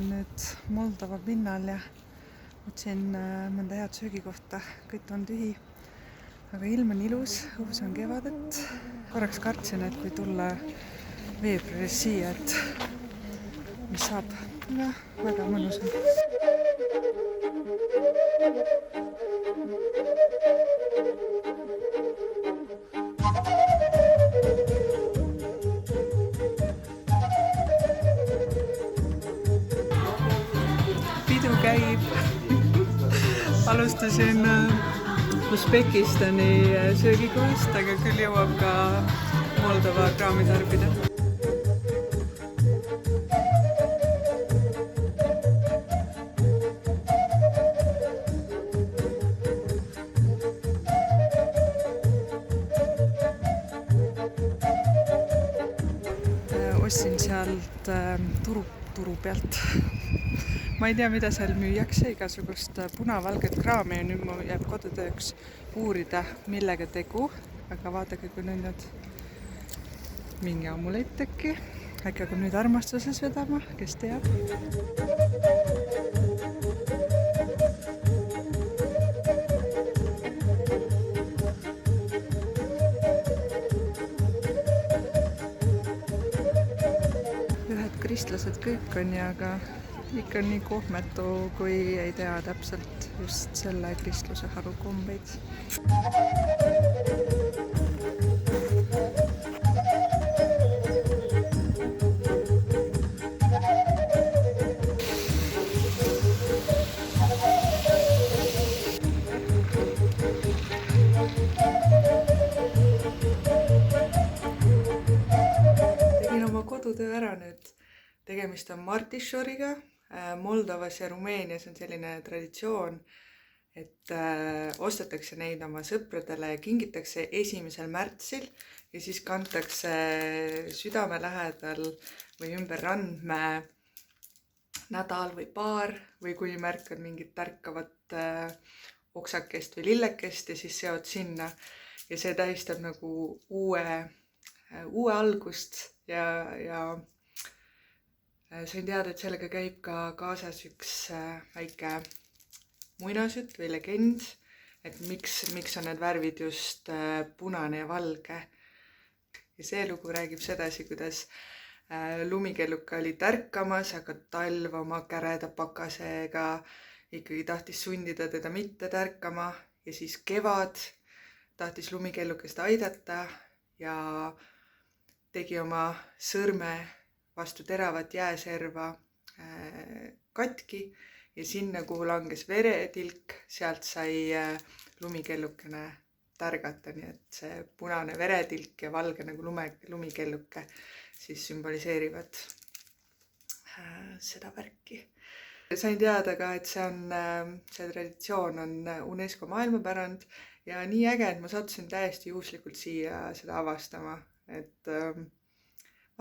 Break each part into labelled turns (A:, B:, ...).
A: olen nüüd Moldova pinnal ja otsin mõnda head söögikohta. Kõik on tühi, aga ilm on ilus, õhus on kevadet. Korraks kartsin, et kui tulla veebruaris siia, et mis saab. Ja, väga mõnus on. Pidu käib. Alustasin Usbekistani söögikohast, aga küll jõuab ka Moldova kraami tarbida. Ostsin sealt turu pealt. Ma ei tea, mida seal müüakse, igasugust punavalget kraami ja nüüd mul jääb kodutööks uurida, millega tegu. Aga vaadake, kui nüüd mingi amulett äkki. Äkki hakkab nüüd armastuses vedama, kes teab. Kristlased kõik on ja aga ikka nii kohmetu, kui ei tea täpselt just selle kristluse haru kombeid. Tegin oma kodutöö ära nüüd. Tegemist on martišoriga. Moldovas ja Rumeenias on selline traditsioon, et ostetakse neid oma sõpradele ja kingitakse 1. märtsil ja siis kantakse südame lähedal või ümber randmäe nädal või paar või kui märkad mingit tärkavat oksakest või lillekest ja siis seod sinna ja see tähistab nagu uue algust ja sain teada, et sellega käib ka kaasas üks väike muinasjutt või legend, et miks on need värvid just punane ja valge. Ja see lugu räägib sedasi, kuidas lumikelluke oli tärkamas, aga talv oma käreda pakasega ikkagi tahtis sundida teda mitte tärkama ja siis kevad tahtis lumikellukest aidata ja tegi oma sõrme vastu teravat jääserva katki ja sinna, kuhu langes veretilk, sealt sai lumikellukene tärgata, nii et see punane veretilk ja valge nagu lumikelluke siis sümboliseerivad seda värki. Sain teada ka, et see traditsioon on UNESCO maailmapärand ja nii äge, et ma sattusin täiesti juhuslikult siia seda avastama, et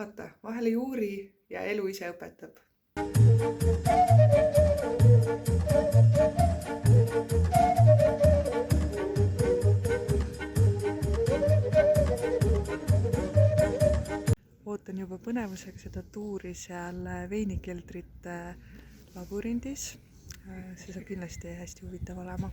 A: vaata, vahel ei uuri ja elu ise õpetab. Ootan juba põnevusega seda tuuri seal veinikeldrite labürindis. See saab kindlasti hästi huvitav olema.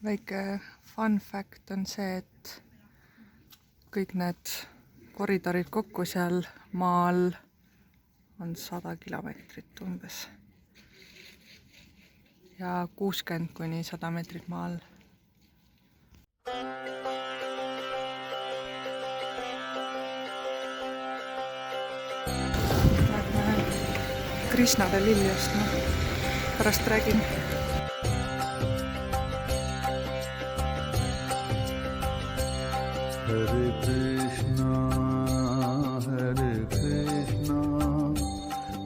A: Väike fun fact on see, et kõik need koridorid kokku seal maal on 100 kilomeetrit umbes. Ja 60 kuni 100 meetrit maa all. Lähme Krisnade lilli ostma. Pärast räägin.
B: Hare Krishna,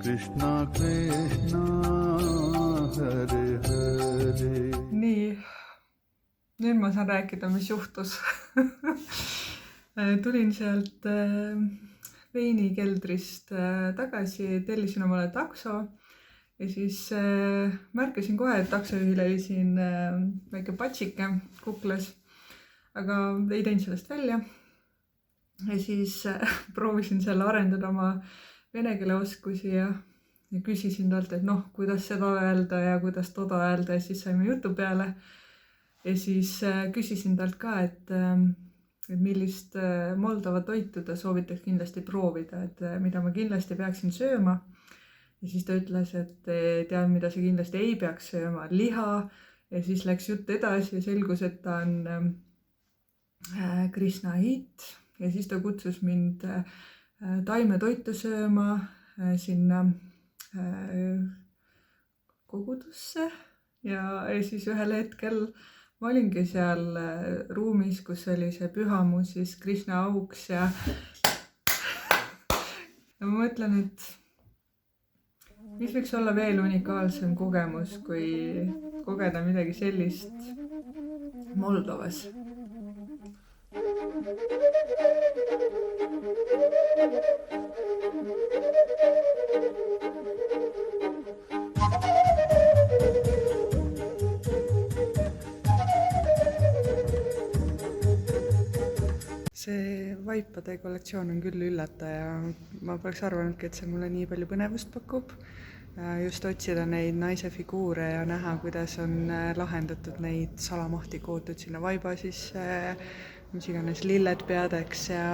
B: Krishna Krishna, Hare Hare.
A: Nii, nüüd ma saan rääkida, mis juhtus. Tulin sealt veinikeldrist tagasi, tellisin omale takso ja siis märkasin kohe, et taksojuhil oli siin väike patsike kuklas, aga ei teinud sellest välja. Ja siis proovisin seal arendada oma vene keele oskusi ja küsisin talt, et kuidas seda öelda ja kuidas toda öelda ja siis saime jutu peale. Ja siis küsisin talt ka, et millist Moldova toitu ta soovitaks kindlasti proovida, et mida ma kindlasti peaksin sööma. Ja siis ta ütles, et tead, mida sa kindlasti ei peaks sööma, liha. Ja siis läks jutt edasi ja selgus, et ta on Krishna Hit ja siis ta kutsus mind taimetoitu sööma sinna kogudusse ja siis ühel hetkel ma olingi seal ruumis, kus oli see pühamus siis Krishna auks ja ma mõtlen, et mis võiks olla veel unikaalsem kogemus, kui kogeda midagi sellist Moldovas. See vaipade kollektsioon on küll üllataja. Ma poleks arvanudki, et see mulle nii palju põnevust pakub. Just otsida neid naise figuure ja näha, kuidas on lahendatud neid salamahti kootud sinna vaiba sisse, mis iganes lilled peadeks ja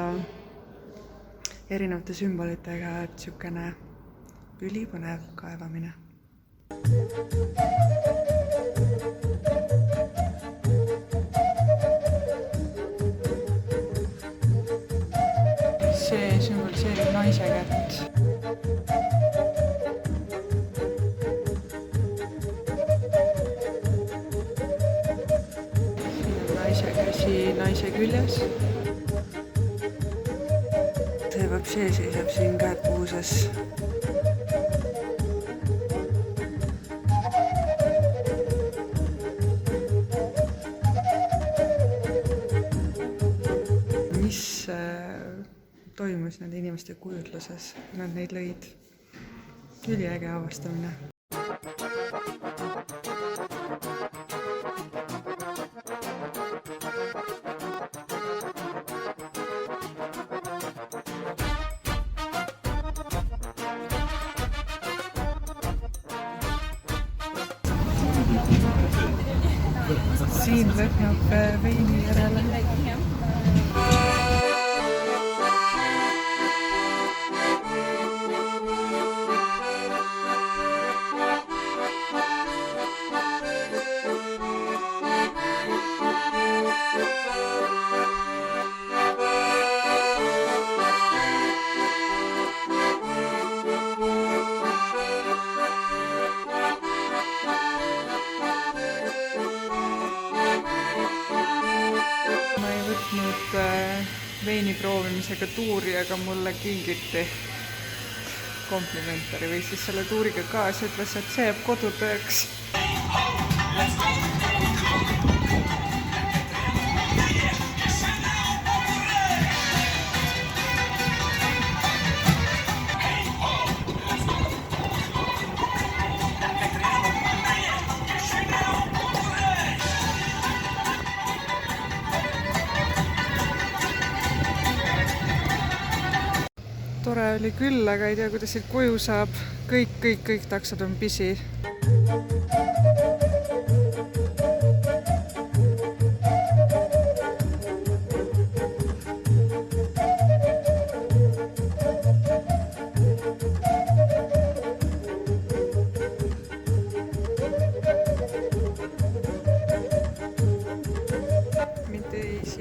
A: erinevate sümbolitega, et niisugune ülipõnev kaevamine. See sümboliseerib naise kätt. Naise küljes. See vapsee seisab siin käed puuses. Mis toimus nende inimeste kujutluses, nad neid lõid? Üliäge avastamine. Siin lõhnab veini järele. Veini proovimisega tuuri, aga mulle kingiti komplimentari või siis selle tuuriga kaasa, ütles, et see jääb kodutööks. Tore oli küll, aga ei tea, kuidas siit koju saab. Kõik taksod on pisi.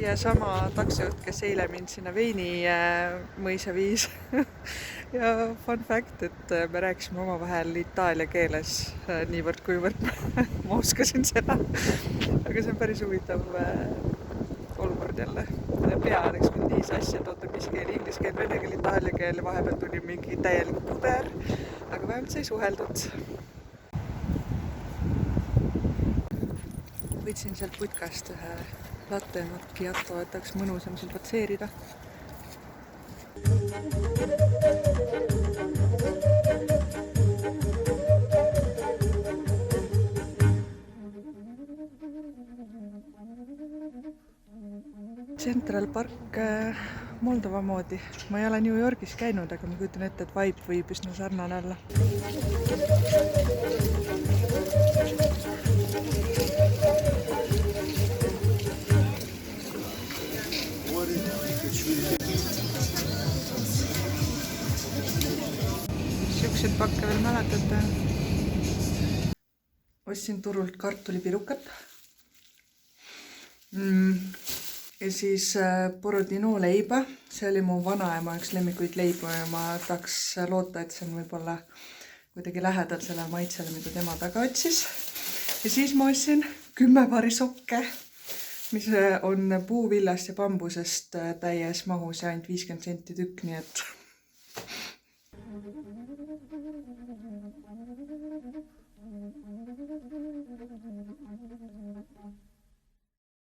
A: ja sama taksojuht, kes eile mind sinna Veini mõisa viis. Ja fun fact, et me rääkisime omavahel itaalia keeles niivõrd kuivõrd ma oskasin seda. Aga see on päris huvitav olukord jälle. Pea läks küll nii sassi, et oota, mis keel, inglise keel, vene keel, itaalia keel ja vahepeal tuli mingi täielik puder. Aga vähemalt sai suheldud. Võtsin sealt putkast ühe latte macchiato, et oleks mõnusam seal patseerida. Central Park Moldova moodi. Ma ei ole New Yorgis käinud, aga ma kujutan ette, et vibe võib üsna sarnane olla. Siuksed pakke veel mäletate. Ostsin turult kartulipirukat. Ja siis Borodino leiba. See oli mu vanaema üks lemmikuid leibu ja ma tahaks loota, et see on võib-olla kuidagi lähedal selle maitsele, mida tema taga otsis. Ja siis ma ostsin 10 paari sokke, mis on puuvillast ja bambusest täies mahus ja ainult 50 senti tükk, nii et